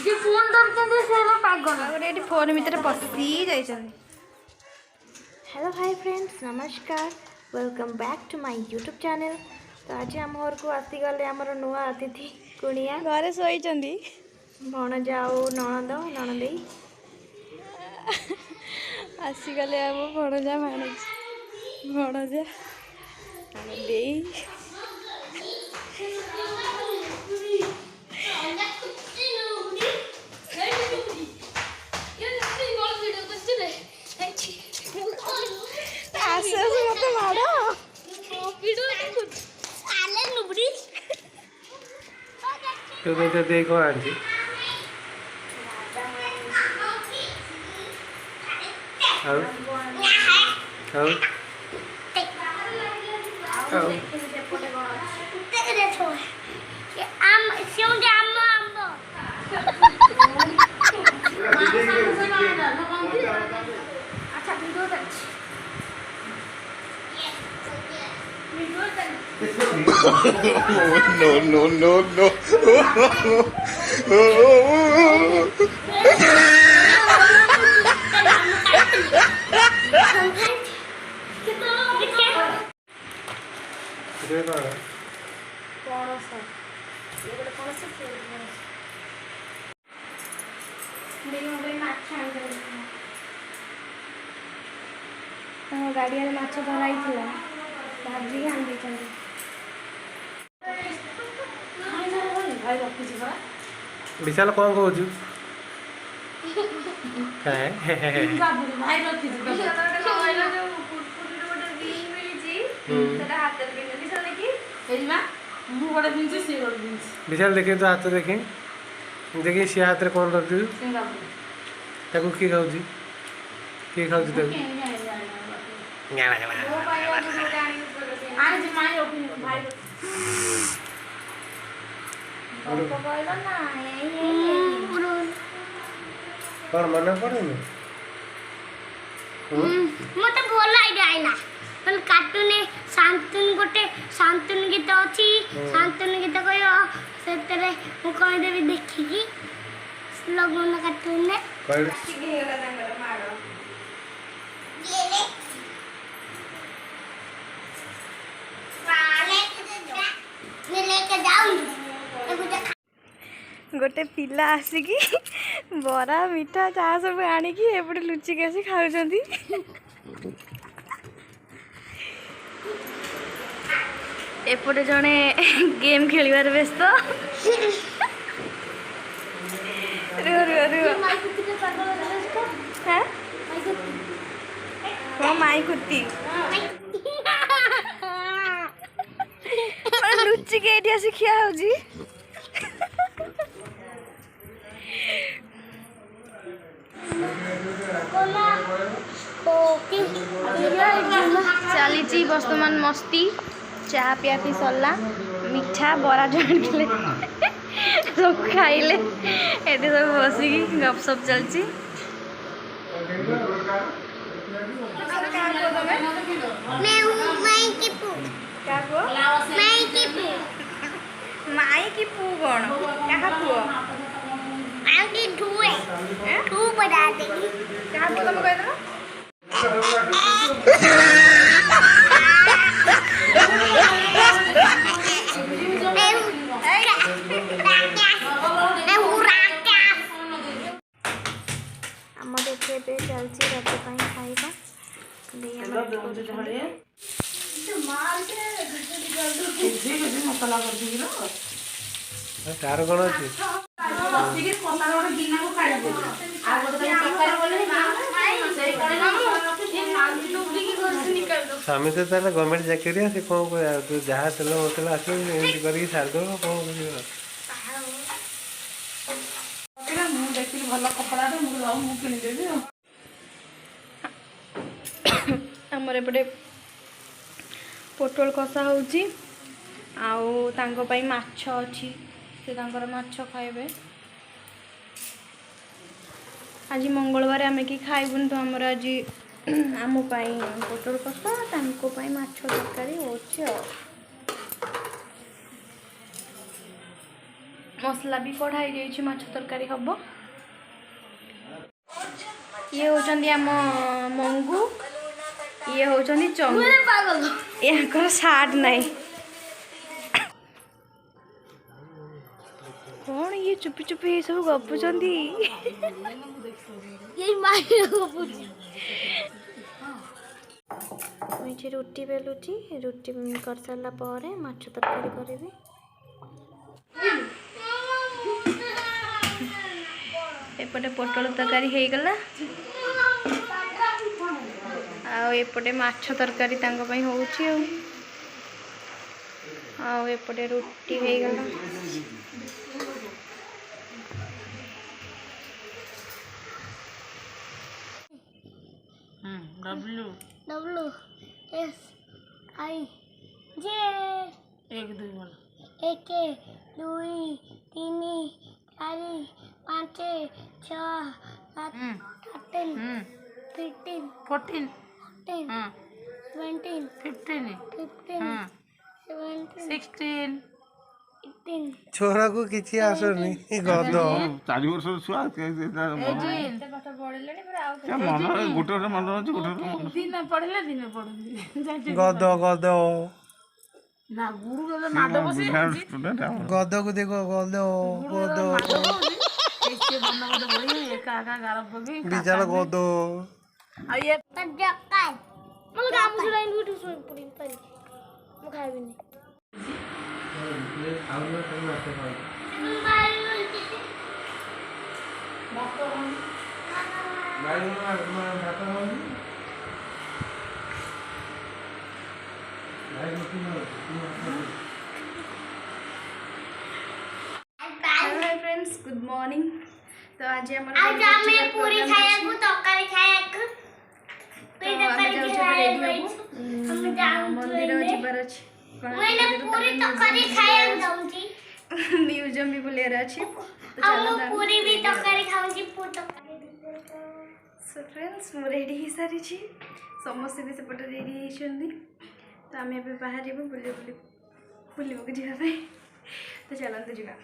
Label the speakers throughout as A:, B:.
A: Phone धरते से पागल
B: फोन भितर पशि जाइए।
C: हेलो हाय फ्रेंड्स नमस्कार welcome back to my YouTube channel. तो आज आम घर को आसीगले आमर नुआ अतिथि कुणिया
B: घरे शोई
C: भणजा और नणद नणदेई
B: आसीगले आम भणजा भणजा नणदेई मत मार
D: तो देखो आंटी no.
B: गाड़ी माछ धराई भाजी आनी
D: विशाल कौन कौच विशाल देखे तो हाथ देखे देखिए सी हाथ में कौन रखी किए खाऊ किए खाऊ कौन मना पड़े
A: मत भल आइडिया आइला मन कार्टून शांतन गोटे शांतन गीत अच्छी शांतन गीत कह से कह देवी देखिकी लगन कार्टून
B: गोटे पिला आसिकी बरा मिठा चाह सब आनिकी एपटे लुचिक आसी खाऊंती। एपटे जड़े गेम खेलिबार व्यस्त माई कुत्ती लुचिक ये आसी खिया होजी चली बर्तमान मस्ती चाह पिया पी सरला मिठा बरा जड़े सब खाइले ये सब बसिकी गपसप चलती। माई की पू कौन क्या पुओ
A: बना देगी
B: क्या पुओ तुम कह दो
C: चलती रज खाइबा
D: तार कौन अच्छी स्वामी तो तार गवर्नमेंट चाकरी से कौन कर जहाँ तेल मसला आस कर छाड़देव कौन
B: भल कपड़ा आमर एपटे पोटल कषा होची आउ तांको पई माछ अछि से तांकर माछ खाइबे। आज मंगलवार आम कि खाइबुन तो आमर आज आम पोटल कषा तांको पई माछ तरकारी होची। मसला भी कढ़ाई जाइए माछ तरकारी हम ये होचंदी आम मंगू ये होचंदी चंगू यहाँ सार्ट नहीं कौन ये चुपी चुपी ये सब गपुचंदी
C: मुझे रुटी बेलुची रुटी कर सारा पर माछ तरकारी करी
B: एपटे पोटल तरकारी हो गला आउपटे माछ तरकारी होउची एपटे रुटी हो गला
A: डब्ल्यू एस आई जे 1 2 1 2 3 4 5 6 7 8 15 14 17 15 16
D: छोरा को किसी आसनी गद
E: 4 वर्ष छुआ मन गोटे मन अच्छे गोटे
A: दिन पढ़ले दिन पढ़ुनी
D: गद गद
A: ना गुरु गद माड बसी
D: गद को देखो गद गद
A: ऐसे बंद गद बड़ी एका एका गार पगी
D: बिचारा गद
A: आ ये जक्का मल काम सुराइन उठी सोई पड़ी तरी म खाइबिनी
B: हाय फ्रेंड्स गुड मॉर्निंग तो आज
A: आज हमें पूरी खाया को तरकारी खाया को हम जाऊं
B: मंदिर जीवार अच्छी
A: मैंने पूरी तरकारी खाया जाऊंगी
B: म्यूजियम भी बुलियार अच्छी
A: हम पूरी भी तरकारी खाऊंगी पूरी तरकारी
B: सो फ्रेंड्स मु रेडी हो सारी समस्ते भी सेपटे रेडी होती तो आम ए बाहर बुलवाक जावाई तो चलते जा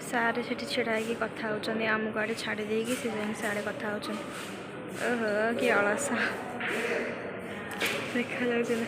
B: सारे से छिड़ाई कथा होती आमको आड़े छाड़ी देगी से साड़े कथा हो कि अलसा देखा जाऊ